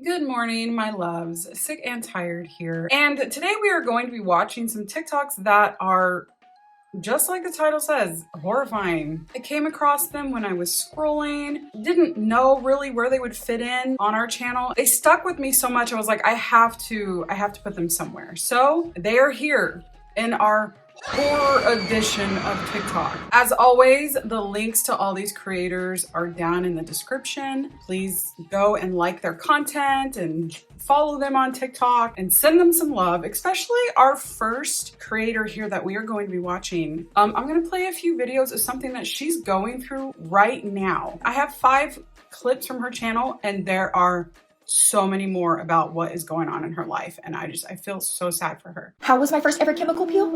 Good morning, my loves. Sick and tired here. And today we are going to be watching some TikToks that are, just like the title says, horrifying. I came across them when I was scrolling, didn't know really where they would fit in on our channel. They stuck with me so much, I was like, I have to put them somewhere. So they are here in our horror edition of TikTok. As always, the links to all these creators are down in the description. Please go and like their content and follow them on TikTok and send them some love, especially our first creator here that we are going to be watching. I'm going to play a few videos of something that she's going through right now. I have 5 clips from her channel and there are so many more about what is going on in her life, and I feel so sad for her. How was my first ever chemical peel?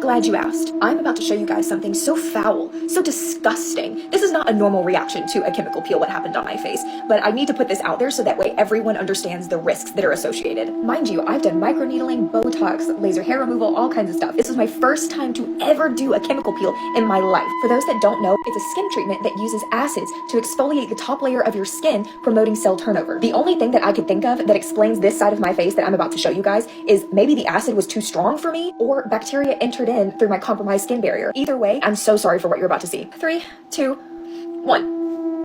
Glad you asked. I'm about to show you guys something so foul, so disgusting. This is not a normal reaction to a chemical peel, what happened on my face, but I need to put this out there so that way everyone understands the risks that are associated. Mind you, I've done microneedling, Botox, laser hair removal, all kinds of stuff. This was my first time to ever do a chemical peel in my life. For those that don't know, it's a skin treatment that uses acids to exfoliate the top layer of your skin, promoting cell turnover. The only thing that I could think of that explains this side of my face that I'm about to show you guys is maybe the acid was too strong for me or bacteria entered in through my compromised skin barrier. Either way, I'm so sorry for what you're about to see. 3, 2, 1.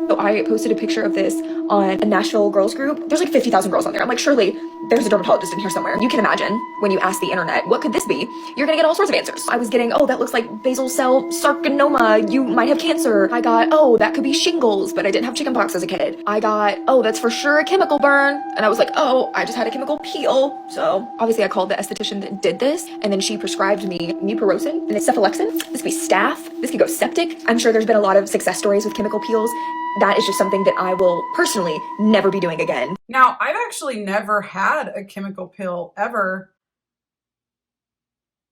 So I posted a picture of this on a Nashville girls group. There's like 50,000 girls on there. I'm like, surely there's a dermatologist in here somewhere. You can imagine when you ask the internet, what could this be? You're gonna get all sorts of answers. I was getting, oh, that looks like basal cell sarcoma. You might have cancer. I got, oh, that could be shingles, but I didn't have chickenpox as a kid. I got, oh, that's for sure a chemical burn. And I was like, oh, I just had a chemical peel. So obviously I called the esthetician that did this, and then she prescribed me mupirocin and it's cephalexin. This could be staph. This could go septic. I'm sure there's been a lot of success stories with chemical peels. That is just something that I will personally never be doing again. Now, I've actually never had a chemical peel ever.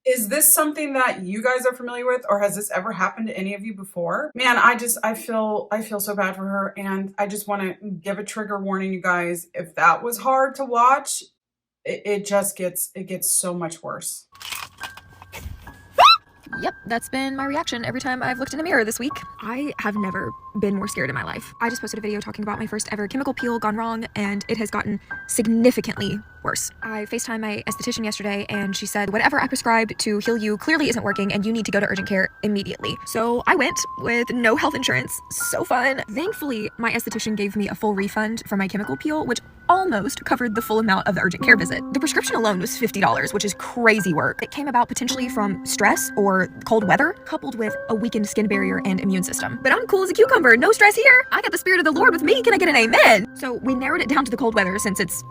Is this something that you guys are familiar with, or has this ever happened to any of you before? Man, I feel so bad for her, and I just want to give a trigger warning, you guys. If that was hard to watch, it gets so much worse. Yep, that's been my reaction every time I've looked in a mirror this week. I have never been more scared in my life. I just posted a video talking about my first ever chemical peel gone wrong, and it has gotten significantly worse. I FaceTimed my esthetician yesterday, and she said whatever I prescribed to heal you clearly isn't working, and you need to go to urgent care immediately. So I went with no health insurance. So fun. Thankfully, my esthetician gave me a full refund for my chemical peel, which almost covered the full amount of the urgent care visit. The prescription alone was $50, which is crazy work. It came about potentially from stress or cold weather, coupled with a weakened skin barrier and immune system. But I'm cool as a cucumber, no stress here. I got the spirit of the Lord with me, can I get an amen? So we narrowed it down to the cold weather since it's,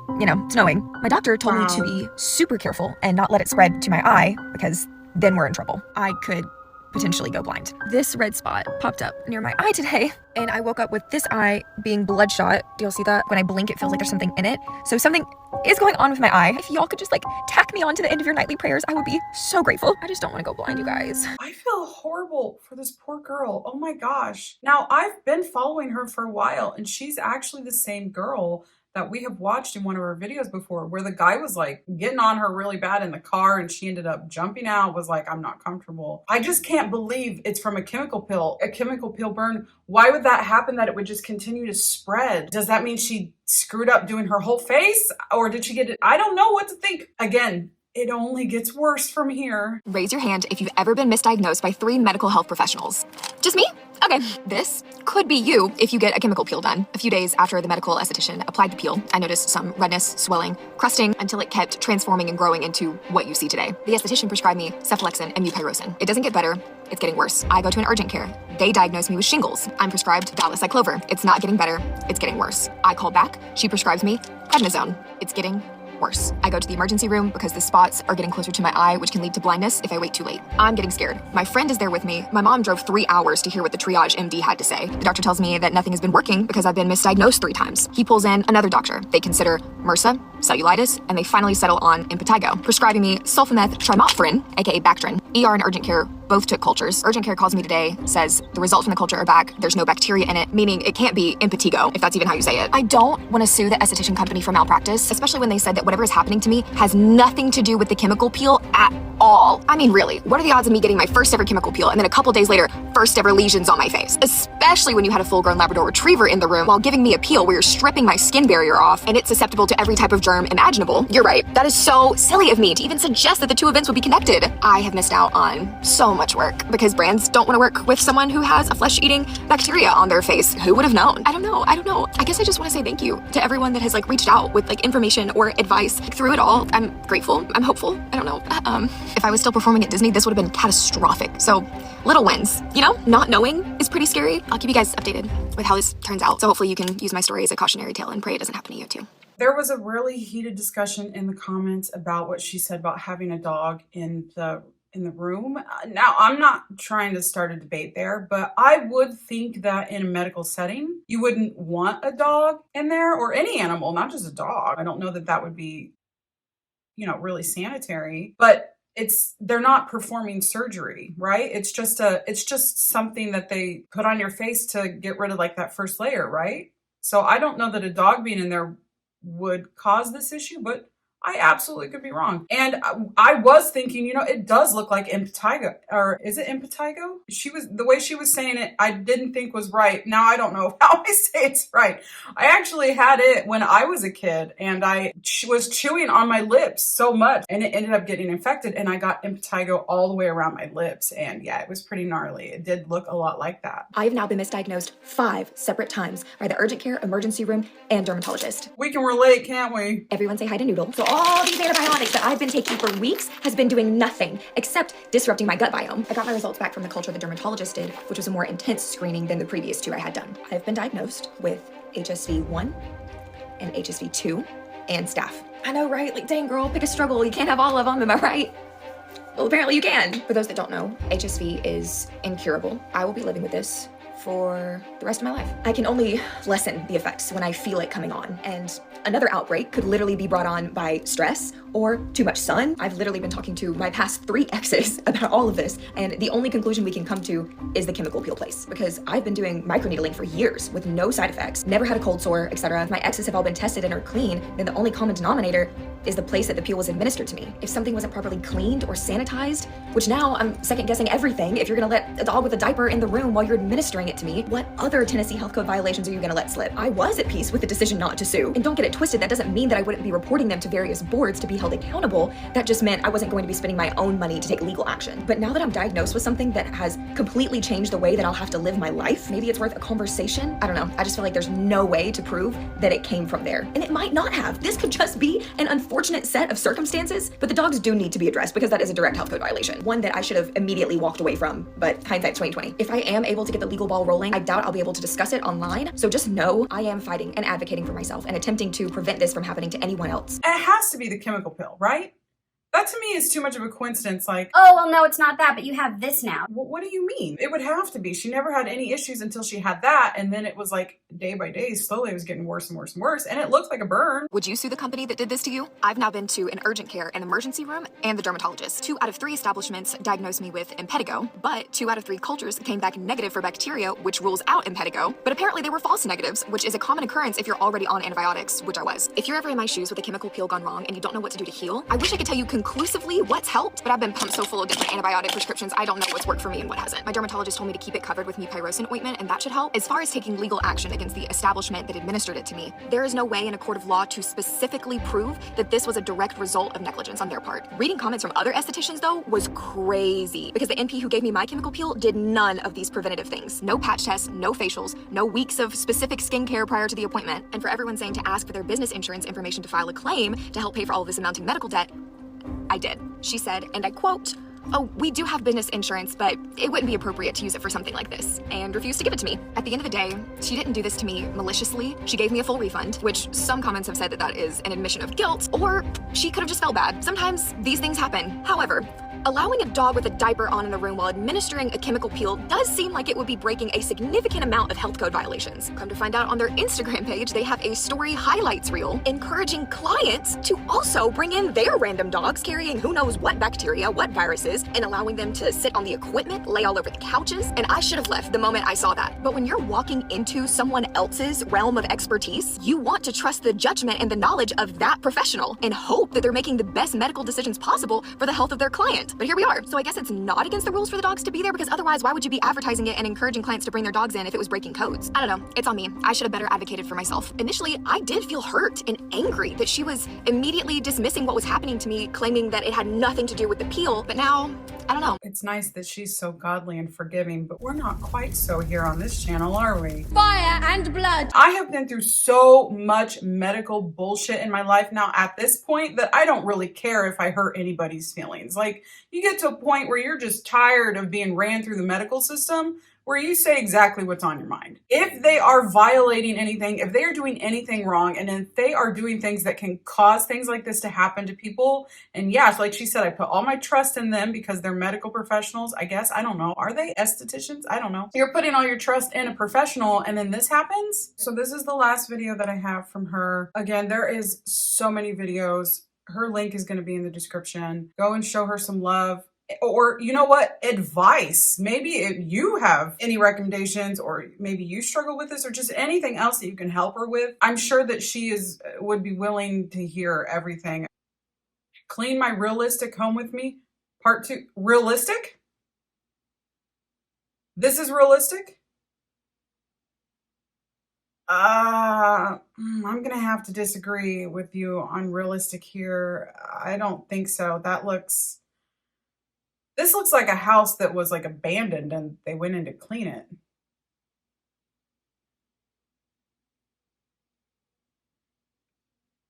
snowing. My doctor told me to be super careful and not let it spread to my eye, because then we're in trouble. I could potentially go blind. This red spot popped up near my eye today, and I woke up with this eye being bloodshot. Do y'all see that? When I blink, it feels like there's something in it. So something is going on with my eye. If y'all could just tack me on to the end of your nightly prayers, I would be so grateful. I just don't want to go blind, you guys. I feel horrible for this poor girl. Oh my gosh. Now, I've been following her for a while, and she's actually the same girl that we have watched in one of our videos before, where the guy was getting on her really bad in the car, and she ended up jumping out, was like, I'm not comfortable. I just can't believe it's from a chemical peel burn. Why would that happen, that it would just continue to spread? Does that mean she screwed up doing her whole face, or did she get it? I don't know what to think. Again, it only gets worse from here. Raise your hand if you've ever been misdiagnosed by 3 medical health professionals. Just me? Okay, this could be you if you get a chemical peel done. A few days after the medical esthetician applied the peel, I noticed some redness, swelling, crusting, until it kept transforming and growing into what you see today. The esthetician prescribed me cephalexin and mupirocin. It doesn't get better, it's getting worse. I go to an urgent care. They diagnosed me with shingles. I'm prescribed valaciclovir. It's not getting better, it's getting worse. I call back, she prescribes me prednisone. It's getting worse. I go to the emergency room because the spots are getting closer to my eye, which can lead to blindness if I wait too late. I'm getting scared. My friend is there with me. My mom drove 3 hours to hear what the triage MD had to say. The doctor tells me that nothing has been working because I've been misdiagnosed 3 times. He pulls in another doctor. They consider MRSA, cellulitis, and they finally settle on impetigo, prescribing me sulfamethyl trimethoprim, aka Bactrin. ER and urgent care both took cultures. Urgent care calls me today, says the results from the culture are back. There's no bacteria in it, meaning it can't be impetigo, if that's even how you say it. I don't want to sue the esthetician company for malpractice, especially when they said that whatever is happening to me has nothing to do with the chemical peel at all. I mean, really, what are the odds of me getting my first ever chemical peel and then a couple days later, first ever lesions on my face? Especially when you had a full-grown Labrador Retriever in the room while giving me a peel where you're stripping my skin barrier off and it's susceptible to every type of germ imaginable. You're right. That is so silly of me to even suggest that the two events would be connected. I have missed out on so much work because brands don't want to work with someone who has a flesh-eating bacteria on their face. Who would have known? I don't know. I guess I just want to say thank you to everyone that has reached out with information or advice through it all. I'm grateful. I'm hopeful. I don't know. If I was still performing at Disney, this would have been catastrophic. So little wins, not knowing is pretty scary. I'll keep you guys updated with how this turns out. So hopefully you can use my story as a cautionary tale and pray it doesn't happen to you too. There was a really heated discussion in the comments about what she said about having a dog in the room. Now, I'm not trying to start a debate there, but I would think that in a medical setting, you wouldn't want a dog in there, or any animal, not just a dog. I don't know that that would be, really sanitary, but they're not performing surgery, right? It's just something that they put on your face to get rid of that first layer, right? So I don't know that a dog being in there would cause this issue, but I absolutely could be wrong. And I was thinking, it does look like impetigo, or is it impetigo? The way she was saying it, I didn't think was right. Now I don't know how I say it's right. I actually had it when I was a kid, and I was chewing on my lips so much, and it ended up getting infected, and I got impetigo all the way around my lips. And yeah, it was pretty gnarly. It did look a lot like that. I have now been misdiagnosed 5 separate times by the urgent care, emergency room, and dermatologist. We can relate, can't we? Everyone say hi to Noodle. So all these antibiotics that I've been taking for weeks has been doing nothing except disrupting my gut biome. I got my results back from the culture the dermatologist did, which was a more intense screening than the previous 2 I had done. I've been diagnosed with HSV-1 and HSV-2 and staph. I know, right? Dang girl, pick a struggle. You can't have all of them, am I right? Well, apparently you can. For those that don't know, HSV is incurable. I will be living with this for the rest of my life. I can only lessen the effects when I feel it coming on, and another outbreak could literally be brought on by stress or too much sun. I've literally been talking to my past 3 exes about all of this, and the only conclusion we can come to is the chemical peel place, because I've been doing microneedling for years with no side effects, never had a cold sore, etc. If my exes have all been tested and are clean, then the only common denominator is the place that the peel was administered to me. If something wasn't properly cleaned or sanitized, which now I'm second guessing everything. If you're gonna let a dog with a diaper in the room while you're administering it to me, what other Tennessee health code violations are you gonna let slip? I was at peace with the decision not to sue. And don't get it twisted, that doesn't mean that I wouldn't be reporting them to various boards to be held accountable. That just meant I wasn't going to be spending my own money to take legal action. But now that I'm diagnosed with something that has completely changed the way that I'll have to live my life, maybe it's worth a conversation. I don't know. I just feel like there's no way to prove that it came from there. And it might not have. This could just be an unfortunate set of circumstances, but the dogs do need to be addressed because that is a direct health code violation. One that I should have immediately walked away from, but hindsight's 2020. If I am able to get the legal ball rolling, I doubt I'll be able to discuss it online. So just know I am fighting and advocating for myself and attempting to prevent this from happening to anyone else. And it has to be the chemical pill, right? That to me is too much of a coincidence. Oh, well, no, it's not that, but you have this now. What do you mean? It would have to be. She never had any issues until she had that, and then it was day by day, slowly it was getting worse and worse and worse, and it looked like a burn. Would you sue the company that did this to you? I've now been to an urgent care and emergency room and the dermatologist. 2 out of 3 establishments diagnosed me with impetigo, but 2 out of 3 cultures came back negative for bacteria, which rules out impetigo. But apparently they were false negatives, which is a common occurrence if you're already on antibiotics, which I was. If you're ever in my shoes with a chemical peel gone wrong and you don't know what to do to heal, I wish I could tell you conclusively what's helped, but I've been pumped so full of different antibiotic prescriptions, I don't know what's worked for me and what hasn't. My dermatologist told me to keep it covered with mupirocin ointment, and that should help. As far as taking legal action against the establishment that administered it to me, there is no way in a court of law to specifically prove that this was a direct result of negligence on their part. Reading comments from other estheticians, though, was crazy, because the NP who gave me my chemical peel did none of these preventative things. No patch tests, no facials, no weeks of specific skincare prior to the appointment. And for everyone saying to ask for their business insurance information to file a claim to help pay for all of this amounting medical debt, I did. She said, and I quote, "Oh, we do have business insurance, but it wouldn't be appropriate to use it for something like this," and refused to give it to me. At the end of the day, she didn't do this to me maliciously. She gave me a full refund, which some comments have said that is an admission of guilt, or she could have just felt bad. Sometimes these things happen. However, Allowing a dog with a diaper on in a room while administering a chemical peel does seem like it would be breaking a significant amount of health code violations. Come to find out, on their Instagram page, they have a story highlights reel encouraging clients to also bring in their random dogs carrying who knows what bacteria, what viruses, and allowing them to sit on the equipment, lay all over the couches. And I should have left the moment I saw that. But when you're walking into someone else's realm of expertise, you want to trust the judgment and the knowledge of that professional and hope that they're making the best medical decisions possible for the health of their client. But here we are. So I guess it's not against the rules for the dogs to be there, because otherwise why would you be advertising it and encouraging clients to bring their dogs in if it was breaking codes? I don't know. It's on me. I should have better advocated for myself. Initially, I did feel hurt and angry that she was immediately dismissing what was happening to me, claiming that it had nothing to do with the peel. But now, I don't know. It's nice that she's so godly and forgiving, but we're not quite so here on this channel, are we? Fire and blood. I have been through so much medical bullshit in my life now at this point that I don't really care if I hurt anybody's feelings. Like, you get to a point where you're just tired of being ran through the medical system, where you say exactly what's on your mind. If they are violating anything, if they are doing anything wrong, and if they are doing things that can cause things like this to happen to people, and yes, like she said, I put all my trust in them because they're medical professionals, I guess. I don't know. Are they estheticians? I don't know. You're putting all your trust in a professional and then this happens? So this is the last video that I have from her. Again, there is so many videos. Her link is going to be in the description. Go and show her some love. Or, you know what, advice. Maybe if you have any recommendations, or maybe you struggle with this, or just anything else that you can help her with. I'm sure that she would be willing to hear everything. Clean my realistic home with me. Part 2. Realistic? This is realistic? I'm gonna have to disagree with you on realistic here. I don't think so. This looks like a house that was like abandoned and they went in to clean it.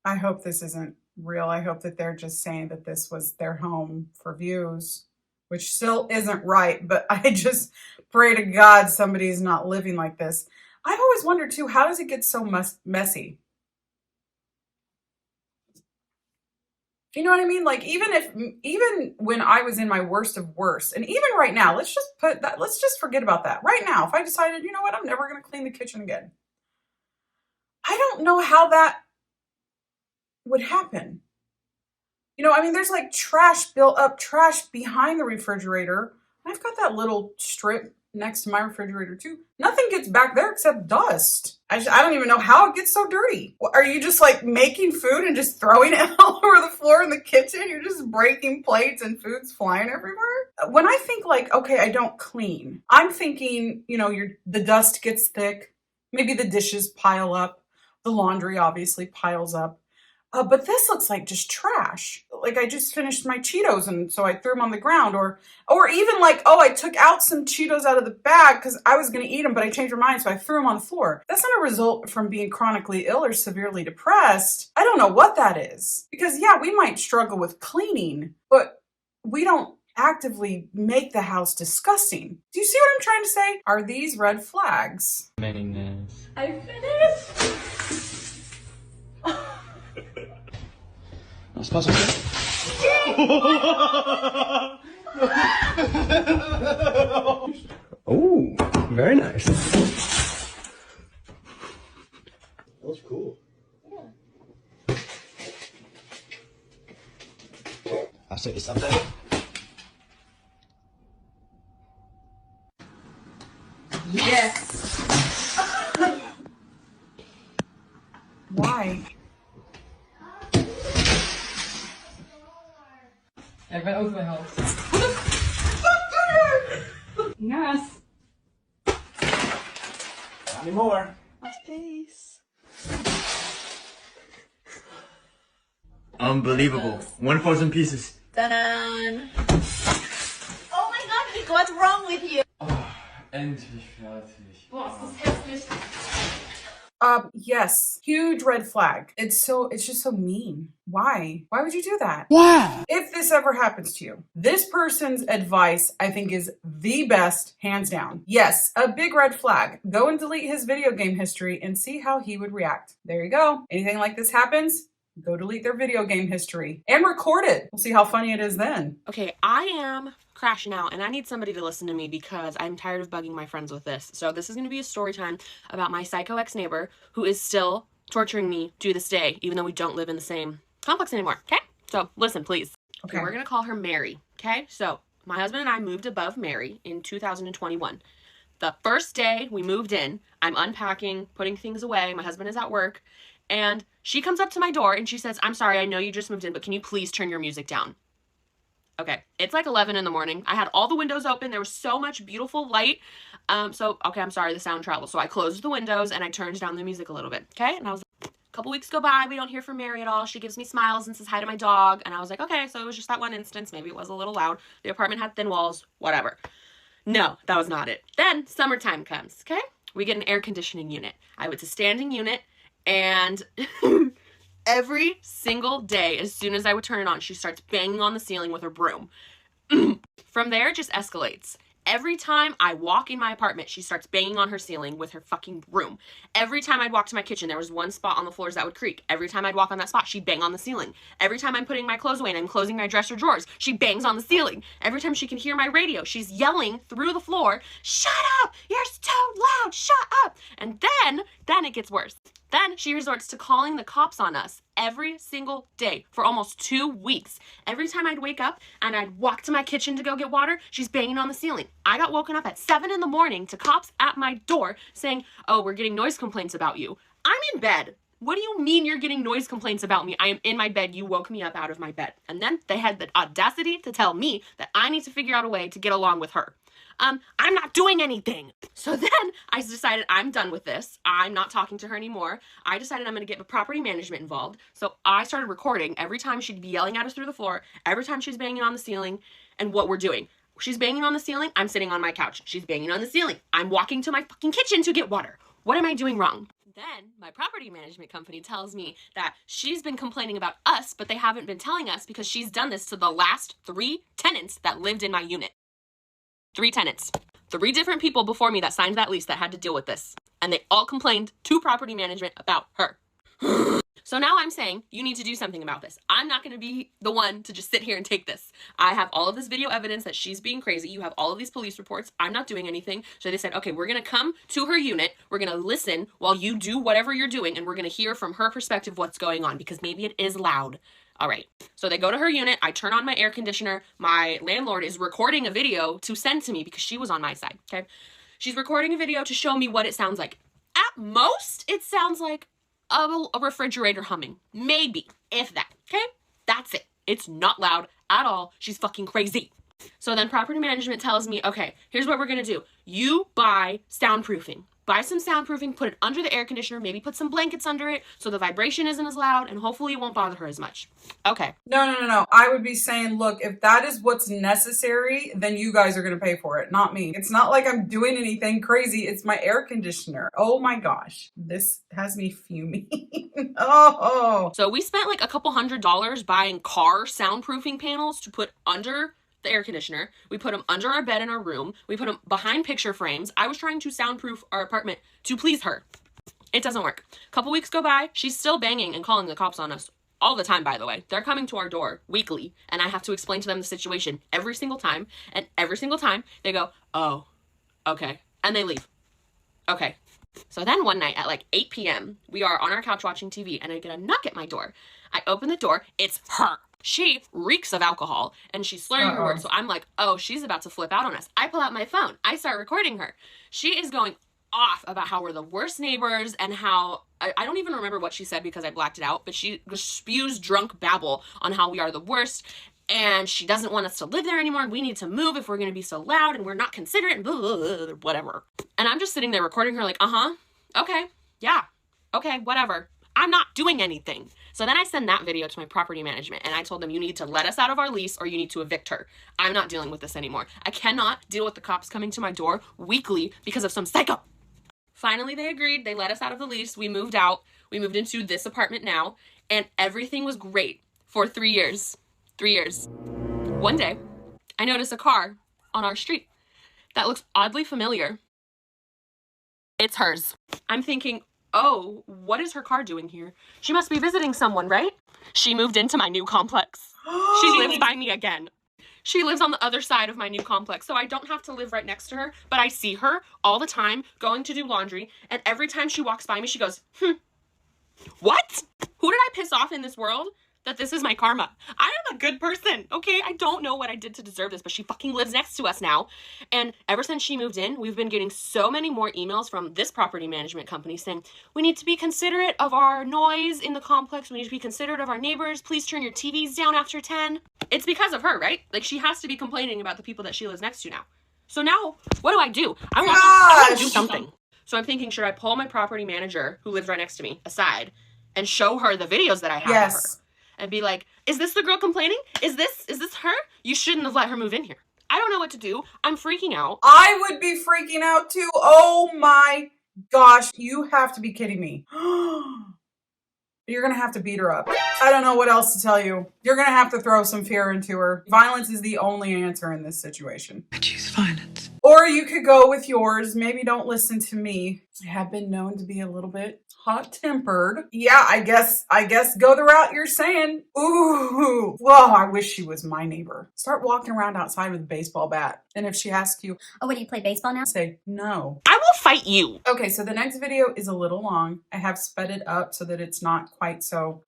I hope this isn't real. I hope that they're just saying that this was their home for views, which still isn't right, but I just pray to God somebody's not living like this. I've always wondered too, how does it get so messy? You know what I mean? Like, even when I was in my worst of worst, and even right now, let's just forget about that. Right now, if I decided, you know what, I'm never going to clean the kitchen again, I don't know how that would happen. You know, I mean, there's like trash built up, trash behind the refrigerator. I've got that little strip next to my refrigerator too. Nothing gets back there except dust. I don't even know how it gets so dirty. Are you just like making food and just throwing it all over the floor in the kitchen? You're just breaking plates and food's flying everywhere? When I think like, okay, I don't clean, I'm thinking, you know, the dust gets thick. Maybe the dishes pile up. The laundry obviously piles up. But this looks like just trash. Like I just finished my Cheetos and so I threw them on the ground. Or even like, oh, I took out some Cheetos out of the bag because I was going to eat them, but I changed my mind, so I threw them on the floor. That's not a result from being chronically ill or severely depressed. I don't know what that is. Because yeah, we might struggle with cleaning, but we don't actively make the house disgusting. Do you see what I'm trying to say? Are these red flags? I finished. That's possible. Oh, very nice. That was cool. Yeah. I'll say something. Yes. Why? Ik ben ook wel Yes. Not anymore. Peace. Unbelievable. 1,000 pieces. Dun. Oh my god, Nico, what's wrong with you? Endlich fertig. Boah, ist das hässlich. Yes. Huge red flag. It's just so mean. Why? Why would you do that? Wow. If this ever happens to you, this person's advice, I think, is the best, hands down. Yes, a big red flag. Go and delete his video game history and see how he would react. There you go. Anything like this happens, go delete their video game history and record it. We'll see how funny it is then. Okay, I am crashing out and I need somebody to listen to me because I'm tired of bugging my friends with this. So this is going to be a story time about my psycho ex-neighbor who is still torturing me to this day, even though we don't live in the same complex anymore, okay? So listen, please. Okay, we're going to call her Mary, okay? So my husband and I moved above Mary in 2021. The first day we moved in, I'm unpacking, putting things away. My husband is at work. And she comes up to my door and she says, I'm sorry, I know you just moved in, but can you please turn your music down? Okay, it's like 11 in the morning. I had all the windows open. There was so much beautiful light. Okay, I'm sorry, the sound travels. So I closed the windows and I turned down the music a little bit, okay? And I was like, a couple weeks go by, we don't hear from Mary at all. She gives me smiles and says hi to my dog. And I was like, okay, so it was just that one instance. Maybe it was a little loud. The apartment had thin walls, whatever. No, that was not it. Then summertime comes, okay? We get an air conditioning unit. It's a standing unit. And every single day, as soon as I would turn it on, she starts banging on the ceiling with her broom. From there, it just escalates. Every time I walk in my apartment, she starts banging on her ceiling with her fucking broom. Every time I'd walk to my kitchen, there was one spot on the floors that would creak. Every time I'd walk on that spot, she'd bang on the ceiling. Every time I'm putting my clothes away and I'm closing my dresser drawers, she bangs on the ceiling. Every time she can hear my radio, she's yelling through the floor, shut up! You're so loud! Shut up! And then it gets worse. Then she resorts to calling the cops on us every single day for almost 2 weeks. Every time I'd wake up and I'd walk to my kitchen to go get water, she's banging on the ceiling. I got woken up at 7 in the morning to cops at my door saying, oh, we're getting noise complaints about you. I'm in bed. What do you mean you're getting noise complaints about me? I am in my bed. You woke me up out of my bed. And then they had the audacity to tell me that I need to figure out a way to get along with her. I'm not doing anything. So then I decided I'm done with this. I'm not talking to her anymore. I decided I'm going to get property management involved. So I started recording every time she'd be yelling at us through the floor, every time she's banging on the ceiling, and what we're doing. She's banging on the ceiling. I'm sitting on my couch. She's banging on the ceiling. I'm walking to my fucking kitchen to get water. What am I doing wrong? Then my property management company tells me that she's been complaining about us, but they haven't been telling us because she's done this to the last 3 tenants that lived in my unit. 3 tenants. 3 different people before me that signed that lease that had to deal with this. And they all complained to property management about her. So now I'm saying you need to do something about this. I'm not going to be the one to just sit here and take this. I have all of this video evidence that she's being crazy. You have all of these police reports. I'm not doing anything. So they said, okay, we're going to come to her unit. We're going to listen while you do whatever you're doing. And we're going to hear from her perspective what's going on because maybe it is loud. All right. So they go to her unit. I turn on my air conditioner. My landlord is recording a video to send to me because she was on my side. Okay. She's recording a video to show me what it sounds like. At most, it sounds like a refrigerator humming. Maybe, if that. Okay. That's it. It's not loud at all. She's fucking crazy. So then property management tells me, okay, here's what we're going to do. You buy soundproofing. Buy some soundproofing, put it under the air conditioner, maybe put some blankets under it so the vibration isn't as loud and hopefully it won't bother her as much. Okay. No. I would be saying, look, if that is what's necessary, then you guys are going to pay for it, not me. It's not like I'm doing anything crazy. It's my air conditioner. Oh my gosh. This has me fuming. Oh. So we spent like a couple $100 buying car soundproofing panels to put under the air conditioner. We put them under our bed in our room. We put them behind picture frames. I was trying to soundproof our apartment to please her. It doesn't work. A couple weeks go by. She's still banging and calling the cops on us all the time, by the way. They're coming to our door weekly, and I have to explain to them the situation every single time. And every single time they go, oh, okay. And they leave. Okay. So then one night at like 8 p.m., we are on our couch watching TV, and I get a knock at my door. I open the door. It's her. She reeks of alcohol and she's slurring her words. So I'm like, oh, she's about to flip out on us. I pull out my phone. I start recording her. She is going off about how we're the worst neighbors and how I don't even remember what she said because I blacked it out, but she spews drunk babble on how we are the worst and she doesn't want us to live there anymore. And we need to move if we're going to be so loud and we're not considerate and blah, blah, blah, whatever. And I'm just sitting there recording her like, okay, yeah, okay, whatever. I'm not doing anything. So then I send that video to my property management and I told them you need to let us out of our lease or you need to evict her. I'm not dealing with this anymore. I cannot deal with the cops coming to my door weekly because of some psycho. Finally, they agreed. They let us out of the lease. We moved out. We moved into this apartment now and everything was great for 3 years. 3 years. One day, I noticed a car on our street that looks oddly familiar. It's hers. I'm thinking, oh, what is her car doing here? She must be visiting someone, right? She moved into my new complex. She lives by me again. She lives on the other side of my new complex, so I don't have to live right next to her, but I see her all the time going to do laundry, and every time she walks by me, she goes, what? Who did I piss off in this world that this is my karma? I am a good person, okay? I don't know what I did to deserve this, but she fucking lives next to us now. And ever since she moved in, we've been getting so many more emails from this property management company saying, we need to be considerate of our noise in the complex. We need to be considerate of our neighbors. Please turn your TVs down after 10. It's because of her, right? Like, she has to be complaining about the people that she lives next to now. So now, what do? I want to do something. So I'm thinking, should I pull my property manager, who lives right next to me, aside and show her the videos that I have of her? And be like, is this the girl complaining? Is this her? You shouldn't have let her move in here. I don't know what to do. I'm freaking out. I would be freaking out too. Oh my gosh, you have to be kidding me. You're gonna have to beat her up. I don't know what else to tell you. You're gonna have to throw some fear into her. Violence is the only answer in this situation. I choose violence. Or you could go with yours. Maybe don't listen to me. I have been known to be a little bit hot-tempered. Yeah, I guess go the route you're saying. Ooh, well, I wish she was my neighbor. Start walking around outside with a baseball bat. And if she asks you, Oh, what, do you play baseball now? say no. I will fight you. Okay, so the next video is a little long. I have sped it up so that it's not quite so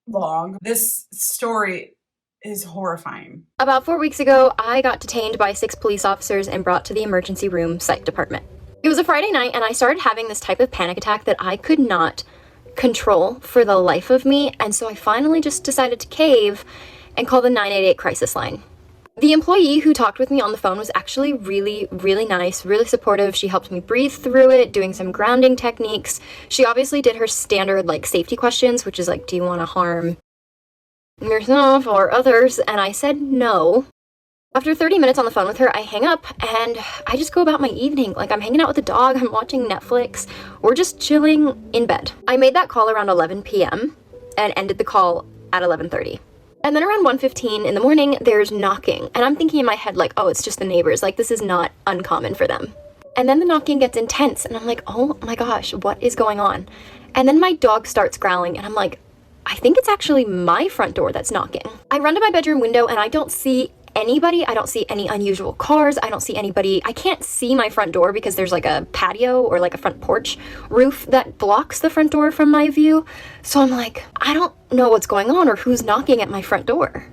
long. This story is horrifying. About 4 weeks ago, I got detained by 6 police officers and brought to the emergency room psych department. It was a Friday night, and I started having this type of panic attack that I could not control for the life of me, and so I finally just decided to cave and call the 988 crisis line. The employee who talked with me on the phone was actually really, really nice, really supportive. She helped me breathe through it, doing some grounding techniques. She obviously did her standard, like, safety questions, which is like, do you want to harm yourself or others? And I said no. After 30 minutes on the phone with her, I hang up and I just go about my evening. Like, I'm hanging out with the dog, I'm watching Netflix, or just chilling in bed. I made that call around 11 p.m. and ended the call at 11:30. And then around 1:15 in the morning, there's knocking. And I'm thinking in my head, like, oh, it's just the neighbors. Like, this is not uncommon for them. And then the knocking gets intense and I'm like, oh my gosh, what is going on? And then my dog starts growling and I'm like, I think it's actually my front door that's knocking. I run to my bedroom window and I don't see anybody. I don't see any unusual cars. I don't see anybody. I can't see my front door because there's like a patio or like a front porch roof that blocks the front door from my view. So I'm like, I don't know what's going on or who's knocking at my front door.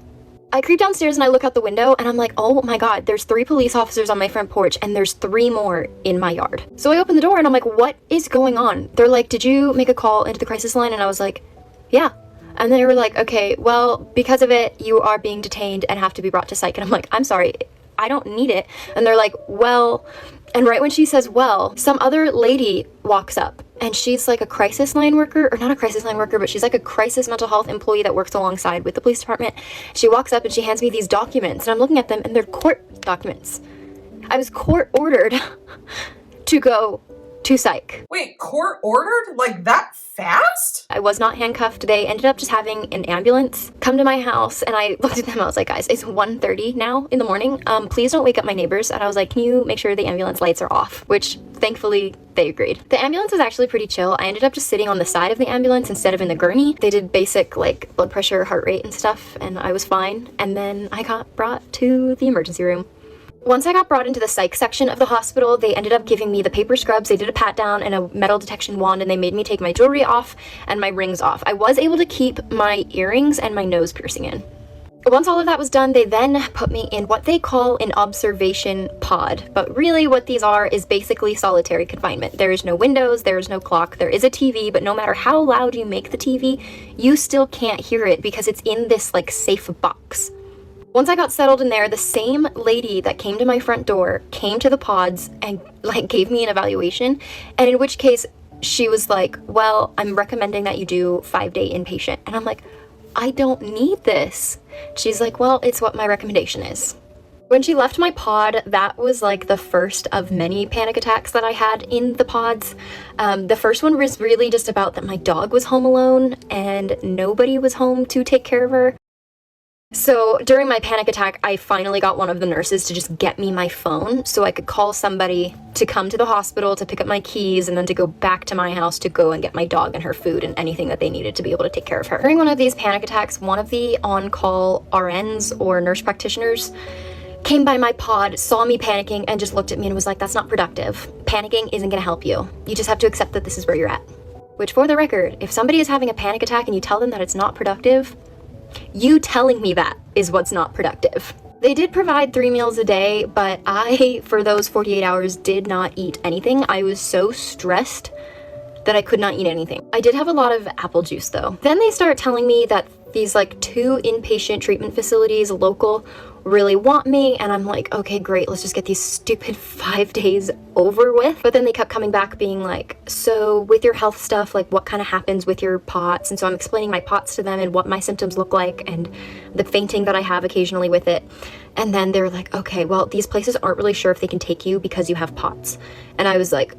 I creep downstairs and I look out the window and I'm like, oh my God, there's 3 police officers on my front porch and there's 3 more in my yard. So I open the door and I'm like, what is going on? They're like, did you make a call into the crisis line? And I was like, yeah. And they were like, okay, well, because of it, you are being detained and have to be brought to psych. And I'm like, I'm sorry, I don't need it. And they're like, well, and right when she says, well, some other lady walks up and she's like a crisis line worker, or not a crisis line worker, but she's like a crisis mental health employee that works alongside with the police department. She walks up and she hands me these documents and I'm looking at them and they're court documents. I was court ordered to go to psych. Wait, court ordered? Like that fast? I was not handcuffed. They ended up just having an ambulance come to my house and I looked at them. I was like, guys, it's 1:30 now in the morning. Please don't wake up my neighbors. And I was like, can you make sure the ambulance lights are off? Which thankfully they agreed. The ambulance was actually pretty chill. I ended up just sitting on the side of the ambulance instead of in the gurney. They did basic like blood pressure, heart rate and stuff and I was fine. And then I got brought to the emergency room. Once I got brought into the psych section of the hospital, they ended up giving me the paper scrubs, they did a pat down and a metal detection wand, and they made me take my jewelry off and my rings off. I was able to keep my earrings and my nose piercing in. Once all of that was done, they then put me in what they call an observation pod. But really what these are is basically solitary confinement. There is no windows, there is no clock, there is a TV, but no matter how loud you make the TV, you still can't hear it because it's in this like safe box. Once I got settled in there, the same lady that came to my front door came to the pods and like gave me an evaluation, and in which case she was like, well, I'm recommending that you do 5-day inpatient. And I'm like, I don't need this. She's like, well, it's what my recommendation is. When she left my pod, that was like the first of many panic attacks that I had in the pods. The first one was really just about that my dog was home alone and nobody was home to take care of her. So during my panic attack, I finally got one of the nurses to just get me my phone so I could call somebody to come to the hospital to pick up my keys and then to go back to my house to go and get my dog and her food and anything that they needed to be able to take care of her. During one of these panic attacks, one of the on-call RNs or nurse practitioners came by my pod, saw me panicking, and just looked at me and was like, that's not productive. Panicking isn't gonna help you. You just have to accept that this is where you're at. Which, for the record, if somebody is having a panic attack and you tell them that it's not productive, you telling me that is what's not productive. They did provide 3 meals a day, but I, for those 48 hours, did not eat anything. I was so stressed that I could not eat anything. I did have a lot of apple juice though. Then they start telling me that these like 2 inpatient treatment facilities local really want me, and I'm like, okay, great, let's just get these stupid 5 days over with. But then they kept coming back being like, so with your health stuff, like what kind of happens with your POTS? And so I'm explaining my POTS to them and what my symptoms look like and the fainting that I have occasionally with it. And then they're like, okay, well, these places aren't really sure if they can take you because you have POTS. And I was like,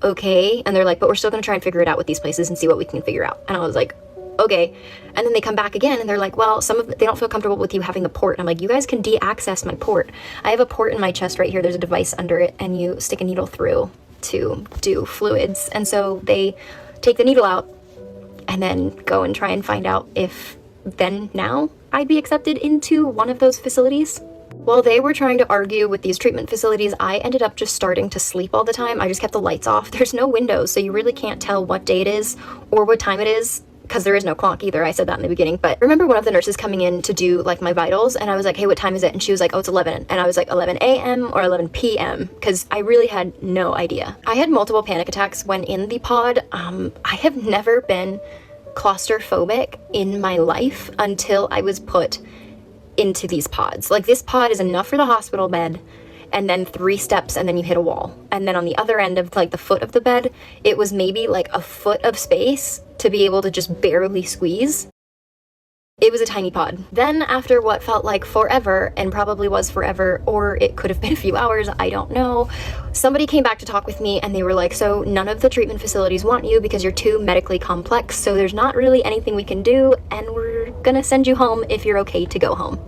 okay. And they're like, but we're still gonna try and figure it out with these places and see what we can figure out. And I was like, okay. And then they come back again and they're like, well, they don't feel comfortable with you having the port. And I'm like, you guys can de-access my port. I have a port in my chest right here. There's a device under it and you stick a needle through to do fluids. And so they take the needle out and then go and try and find out if then now I'd be accepted into one of those facilities. While they were trying to argue with these treatment facilities, I ended up just starting to sleep all the time. I just kept the lights off. There's no windows, so you really can't tell what day it is or what time it is, because there is no clock either. I said that in the beginning. But I remember one of the nurses coming in to do like my vitals, and I was like, hey, what time is it? And she was like, oh, it's 11. And I was like, 11 a.m. or 11 p.m. because I really had no idea. I had multiple panic attacks when in the pod. I have never been claustrophobic in my life until I was put into these pods. Like, this pod is enough for the hospital bed, and then 3 steps and then you hit a wall. And then on the other end of like the foot of the bed, it was maybe like a foot of space to be able to just barely squeeze. It was a tiny pod. Then after what felt like forever, and probably was forever, or it could have been a few hours, I don't know, somebody came back to talk with me and they were like, so none of the treatment facilities want you because you're too medically complex, so there's not really anything we can do, and we're gonna send you home if you're okay to go home.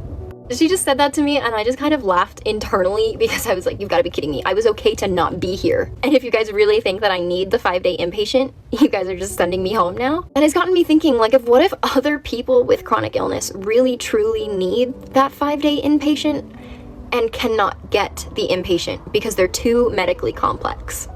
She just said that to me and I just kind of laughed internally because I was like, you've got to be kidding me. I was okay to not be here. And if you guys really think that I need the 5-day inpatient, you guys are just sending me home now? And it's gotten me thinking, like, what if other people with chronic illness really truly need that 5-day inpatient and cannot get the inpatient because they're too medically complex?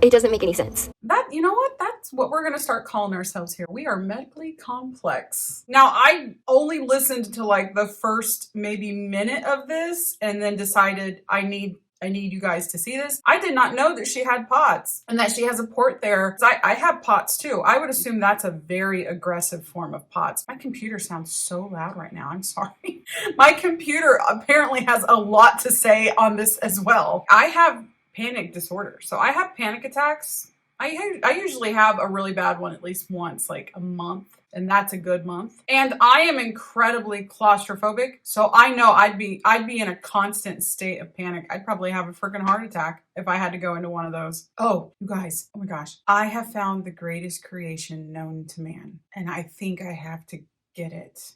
It doesn't make any sense. You know what? That's what we're going to start calling ourselves here. We are medically complex. Now, I only listened to like the first maybe minute of this and then decided I need you guys to see this. I did not know that she had POTS and that she has a port there. I have POTS too. I would assume that's a very aggressive form of POTS. My computer sounds so loud right now. I'm sorry. My computer apparently has a lot to say on this as well. I have panic disorder. So I have panic attacks. I usually have a really bad one at least once, like a month, and that's a good month. And I am incredibly claustrophobic. So I know I'd be in a constant state of panic. I'd probably have a freaking heart attack if I had to go into one of those. Oh, you guys, oh my gosh. I have found the greatest creation known to man, and I think I have to get it.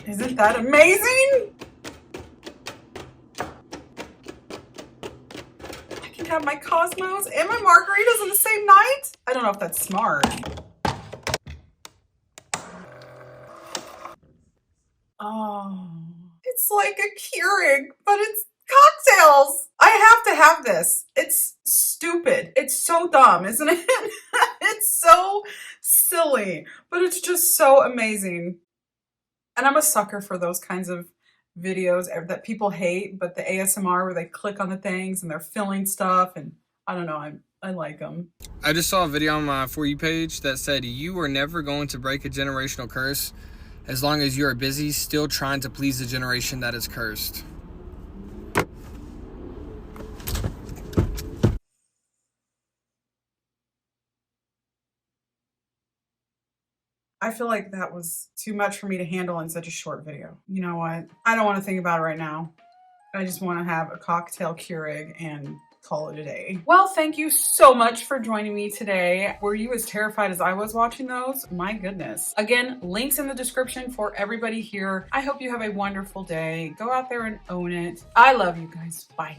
Isn't that amazing? I can have my Cosmos and my margaritas in the same night? I don't know if that's smart. Oh, it's like a Keurig, but it's cocktails. I I have to have this. It's stupid. It's so dumb, isn't it? It's so silly, but it's just so amazing. And I'm a sucker for those kinds of videos that people hate, but the ASMR where they click on the things and they're filling stuff, and I don't know, I like them. I just saw a video on my For You page that said you are never going to break a generational curse as long as you are busy still trying to please the generation that is cursed. I feel like that was too much for me to handle in such a short video. You know what? I don't want to think about it right now. I just want to have a cocktail Keurig and call it a day. Well, thank you so much for joining me today. Were you as terrified as I was watching those? My goodness. Again, links in the description for everybody here. I hope you have a wonderful day. Go out there and own it. I love you guys. Bye.